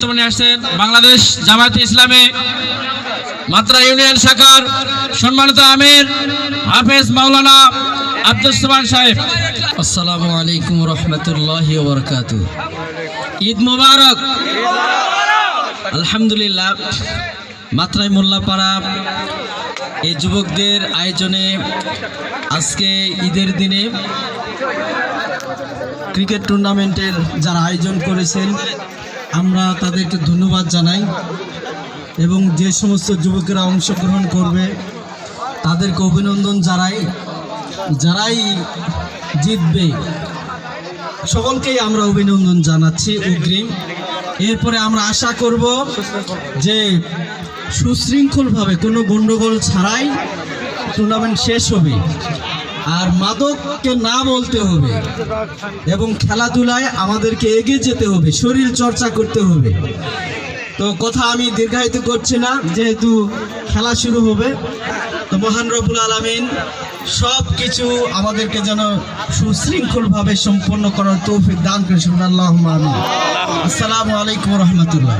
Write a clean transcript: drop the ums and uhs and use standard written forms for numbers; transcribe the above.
আসছেন বাংলাদেশ জামায়াতে ইসলামী মাত্রা ইউনিয়ন শাখার সম্মানিত আমির হাফেজ মাওলানা আব্দুস সুবহান সাহেব। আসসালামু আলাইকুম ওয়া রাহমাতুল্লাহি ওয়া বারাকাতুহু। ঈদ মুবারক। আলহামদুলিল্লাহ, মাত্রায় মোল্লাপাড়া এই যুবকদের আয়োজনে আজকে ঈদের দিনে ক্রিকেট টুর্নামেন্টের যারা আয়োজন করেছেন আমরা তাদেরকে ধন্যবাদ জানাই এবং যে সমস্ত যুবকেরা অংশগ্রহণ করবে তাদেরকে অভিনন্দন জানাই। যারাই জিতবে সকলকেই আমরা অভিনন্দন জানাচ্ছি অগ্রিম। এরপরে আমরা আশা করব যে সুশৃঙ্খলভাবে কোনো গণ্ডগোল ছাড়াই টুর্নামেন্ট শেষ হবে, আর মাদককে না বলতে হবে এবং খেলাধুলায় আমাদেরকে এগিয়ে যেতে হবে, শরীর চর্চা করতে হবে। তো কথা আমি দীর্ঘায়িত করছি না, যেহেতু খেলা শুরু হবে। তো মহান রব্বুল আলামিন সব কিছু আমাদেরকে যেন সুশৃঙ্খলভাবে সম্পন্ন করার তৌফিক দান করেন। আল্লাহুম্মা আমিন। আসসালামু আলাইকুম ওয়া রাহমাতুল্লাহ।